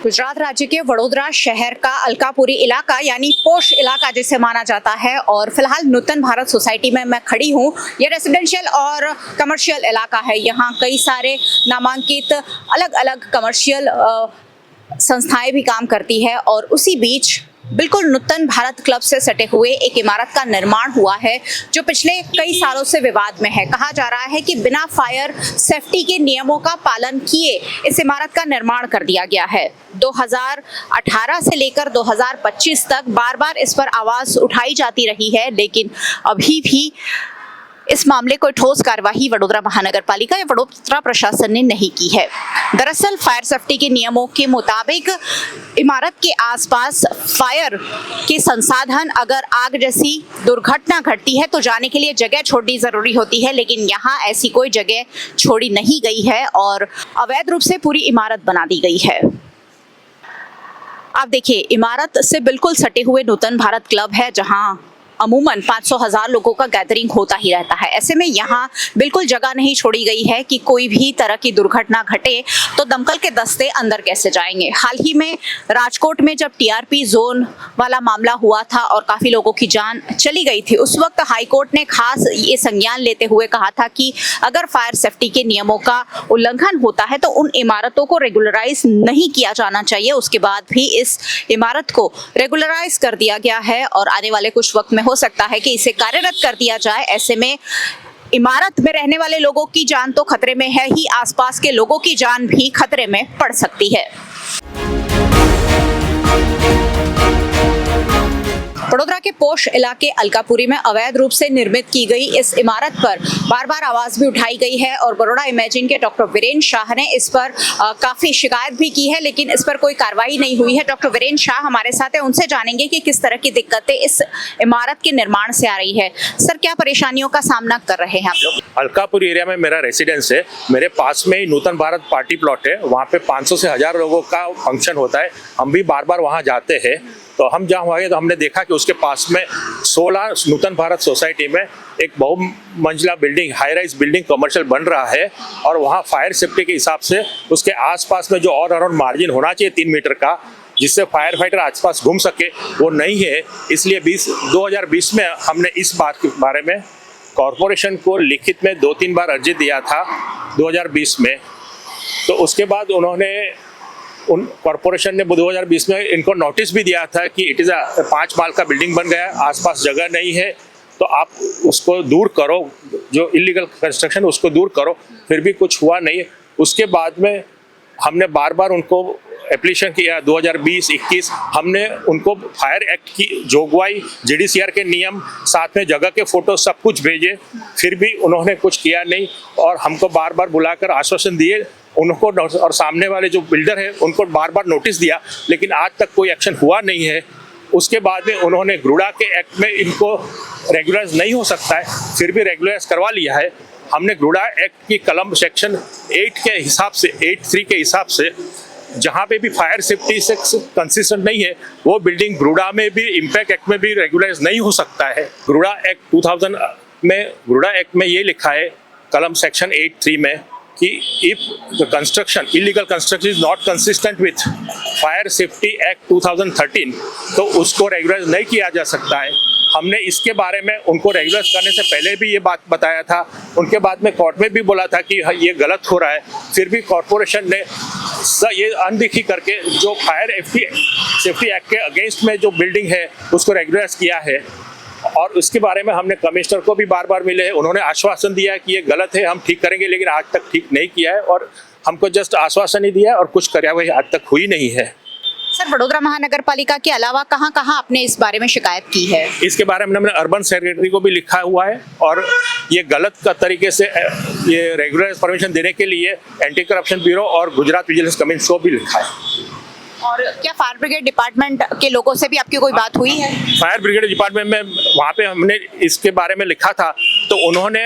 गुजरात राज्य के वडोदरा शहर का अलकापुरी इलाका यानी पोश इलाका जिसे माना जाता है और फिलहाल नूतन भारत सोसाइटी में मैं खड़ी हूँ। ये रेसिडेंशियल और कमर्शियल इलाका है। यहाँ कई सारे नामांकित अलग अलग कमर्शियल संस्थाएं भी काम करती है और उसी बीच बिल्कुल नूतन भारत क्लब से सटे हुए एक इमारत का निर्माण हुआ है जो पिछले कई सालों से विवाद में है। कहा जा रहा है कि बिना फायर सेफ्टी के नियमों का पालन किए इस इमारत का निर्माण कर दिया गया है। 2018 से लेकर 2025 तक बार बार इस पर आवाज उठाई जाती रही है, लेकिन अभी भी इस मामले को ठोस कार्यवाही वडोदरा महानगर पालिका या वडोदरा प्रशासन ने नहीं की है। दरअसल फायर सेफ्टी के नियमों के मुताबिक इमारत के आसपास फायर के संसाधन, अगर आग जैसी दुर्घटना घटती है तो जाने के लिए जगह छोड़नी जरूरी होती है, लेकिन यहाँ ऐसी कोई जगह छोड़ी नहीं गई है और अवैध रूप से पूरी इमारत बना दी गई है। आप देखिए, इमारत से बिल्कुल सटे हुए नूतन भारत क्लब है जहाँ अमूमन 500,000 लोगों का गैदरिंग होता ही रहता है। ऐसे में यहाँ बिल्कुल जगह नहीं छोड़ी गई है कि कोई भी तरह की दुर्घटना घटे तो दमकल के दस्ते अंदर कैसे जाएंगे। हाल ही में राजकोट में जब टीआरपी जोन वाला मामला हुआ था और काफी लोगों की जान चली गई थी, उस वक्त हाईकोर्ट ने खास ये संज्ञान लेते हुए कहा था कि अगर फायर सेफ्टी के नियमों का उल्लंघन होता है तो उन इमारतों को रेगुलराइज नहीं किया जाना चाहिए। उसके बाद भी इस इमारत को रेगुलराइज कर दिया गया है और आने वाले कुछ वक्त में हो सकता है कि इसे कार्यरत कर दिया जाए। ऐसे में इमारत में रहने वाले लोगों की जान तो खतरे में है ही, आसपास के लोगों की जान भी खतरे में पड़ सकती है। वडोदरा के पोश इलाके अलकापुरी में अवैध रूप से निर्मित की गई इस इमारत पर बार बार आवाज भी उठाई गई है और बड़ौदा इमेजिन के डॉक्टर वीरेंद्र शाह ने इस पर काफी शिकायत भी की है, लेकिन इस पर कोई कार्रवाई नहीं हुई है। डॉक्टर वीरेंद्र शाह हमारे साथ है, उनसे जानेंगे कि किस तरह की दिक्कतें इस इमारत के निर्माण से आ रही है। सर, क्या परेशानियों का सामना कर रहे हैं आप लोग? अलकापुरी एरिया में मेरा रेसिडेंस है। मेरे पास में ही नूतन भारत पार्टी प्लॉट है। वहाँ पे 500 से 1000 लोगों का फंक्शन होता है। हम भी बार बार वहाँ जाते हैं। तो हम जहाँ गए तो हमने देखा कि उसके पास में 16 नूतन भारत सोसाइटी में एक बहुमंजिला building, high rise building commercial बन रहा है और वहाँ फायर सेफ्टी के हिसाब से उसके आसपास में जो और अराउंड मार्जिन होना चाहिए 3 मीटर का, जिससे फायर फाइटर आसपास घूम सके, वो नहीं है। इसलिए 2020 में हमने इस बात के बारे में कॉरपोरेशन को लिखित में 2-3 बार अर्जी दिया था 2020 में। तो उसके बाद उन्होंने उन कॉरपोरेशन ने 2020 में इनको नोटिस भी दिया था कि इट इज़ 5 माल का बिल्डिंग बन गया, आसपास जगह नहीं है, तो आप उसको दूर करो, जो इलीगल कंस्ट्रक्शन उसको दूर करो। फिर भी कुछ हुआ नहीं। उसके बाद में हमने बार बार उनको एप्लीकेशन किया। 2020-21 हमने उनको फायर एक्ट की जोगवाई, जीडीसीआर के नियम, साथ में जगह के फोटो सब कुछ भेजे, फिर भी उन्होंने कुछ किया नहीं और हमको बार बार बुलाकर आश्वासन दिए उनको, और सामने वाले जो बिल्डर है उनको बार बार नोटिस दिया, लेकिन आज तक कोई एक्शन हुआ नहीं है। उसके बाद में उन्होंने गुरुड़ा के एक्ट में इनको रेगुलराइज नहीं हो सकता है, फिर भी रेगुलराइज करवा लिया है। हमने गुरुड़ा एक्ट की कलम सेक्शन 8 के हिसाब से, 8(3) के हिसाब से, जहाँ पे भी फायर सेफ्टी से कंसिस्टेंट नहीं है वो बिल्डिंग गुरुड़ा में भी, इम्पैक्ट एक्ट में भी रेगुलराइज नहीं हो सकता है। गुरुड़ा एक्ट 2000 में, गुरुड़ा एक्ट में ये लिखा है कलम सेक्शन 8(3) में कि if the construction, illegal construction is not consistent with fire safety act 2013, तो उसको रेगुलराइज नहीं किया जा सकता है। हमने इसके बारे में उनको रेगुलराइज करने से पहले भी ये बात बताया था। उनके बाद में कोर्ट में भी बोला था कि ये गलत हो रहा है, फिर भी कॉरपोरेशन ने ये अनदेखी करके जो फायर सेफ्टी एक्ट के अगेंस्ट में जो बिल्डिंग है उसको रेगुलराइज किया है। और उसके बारे में हमने कमिश्नर को भी बार बार मिले हैं, उन्होंने आश्वासन दिया है कि ये गलत है, हम ठीक करेंगे, लेकिन आज तक ठीक नहीं किया है और हमको जस्ट आश्वासन ही दिया है और कुछ कार्रवाई आज तक हुई नहीं है। सर, वडोदरा महानगर पालिका के अलावा कहाँ कहाँ आपने इस बारे में शिकायत की है? इसके बारे में हमने अर्बन सेक्रेटरी को भी लिखा हुआ है और ये गलत का तरीके से ये रेगुलराइज परमिशन देने के लिए एंटी करप्शन ब्यूरो और गुजरात विजिलेंस कमीशन को भी लिखा है। और क्या फायर ब्रिगेड डिपार्टमेंट के लोगों से भी आपकी कोई बात हुई है? फायर ब्रिगेड डिपार्टमेंट में वहाँ पे हमने इसके बारे में लिखा था, तो उन्होंने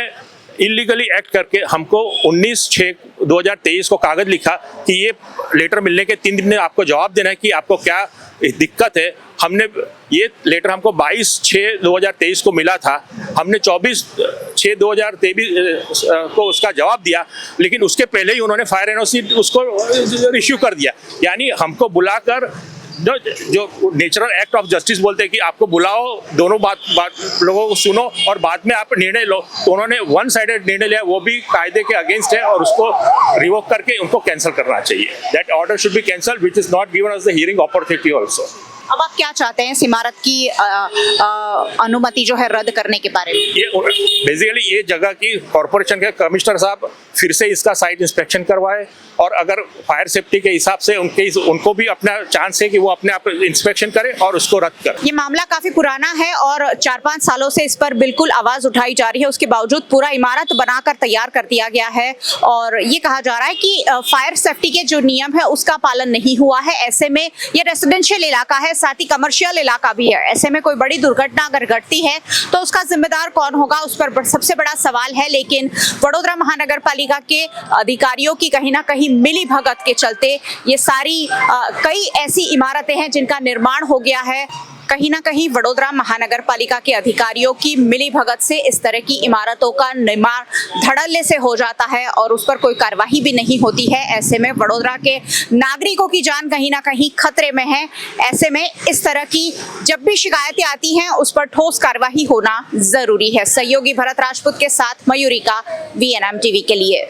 इलीगली एक्ट करके हमको 19/6/2023 को कागज लिखा कि ये लेटर मिलने के 3 दिन में आपको जवाब देना है कि आपको क्या दिक्कत है। हमने ये लेटर हमको 22/6/2023 को मिला था। हमने 24 6/2023 को उसका जवाब दिया, लेकिन उसके पहले ही उन्होंने फायर एनओसी उसको इश्यू कर दिया। यानी हमको बुलाकर जो नेचुरल एक्ट ऑफ जस्टिस बोलते हैं कि आपको बुलाओ, दोनों बात लोगों को सुनो और बाद में आप निर्णय लो, तो उन्होंने वन साइडेड निर्णय लिया, वो भी कायदे के अगेंस्ट है और उसको रिवोक करके उनको कैंसिल करना चाहिए। That order should be cancelled which is not given us the hearing opportunity also. अब आप क्या चाहते हैं इस इमारत की अनुमति जो है रद्द करने के बारे में? ये बेसिकली ये जगह की कॉर्पोरेशन के कमिश्नर साहब फिर से इसका साइट इंस्पेक्शन करवाए और अगर फायर सेफ्टी के हिसाब से उनको भी अपना चांस है कि वो अपने आप इंस्पेक्शन करें और उसको रद्द करें। ये मामला काफी पुराना है और 4-5 सालों से इस पर बिल्कुल आवाज उठाई जा रही है, उसके बावजूद पूरा इमारत बनाकर तैयार कर दिया गया है और ये कहा जा रहा है कि फायर सेफ्टी के जो नियम है उसका पालन नहीं हुआ है। ऐसे में ये रेसिडेंशियल इलाका है, साथ ही कमर्शियल इलाका भी है, ऐसे में कोई बड़ी दुर्घटना अगर घटती है तो उसका जिम्मेदार कौन होगा, उस पर सबसे बड़ा सवाल है। लेकिन वडोदरा महानगर पालिका के अधिकारियों की कहीं ना कहीं मिली भगत के चलते ये सारी कई ऐसी इमारतें हैं जिनका निर्माण हो गया है। कहीं ना कहीं वडोदरा महानगर पालिका के अधिकारियों की मिली भगत से इस तरह की इमारतों का निर्माण धड़ल्ले से हो जाता है और उस पर कोई कार्यवाही भी नहीं होती है। ऐसे में वडोदरा के नागरिकों की जान कहीं ना कहीं खतरे में है। ऐसे में इस तरह की जब भी शिकायतें आती हैं उस पर ठोस कार्यवाही होना जरूरी है। सहयोगी भरत राजपूत के साथ मयूरिका, VNM टीवी के लिए।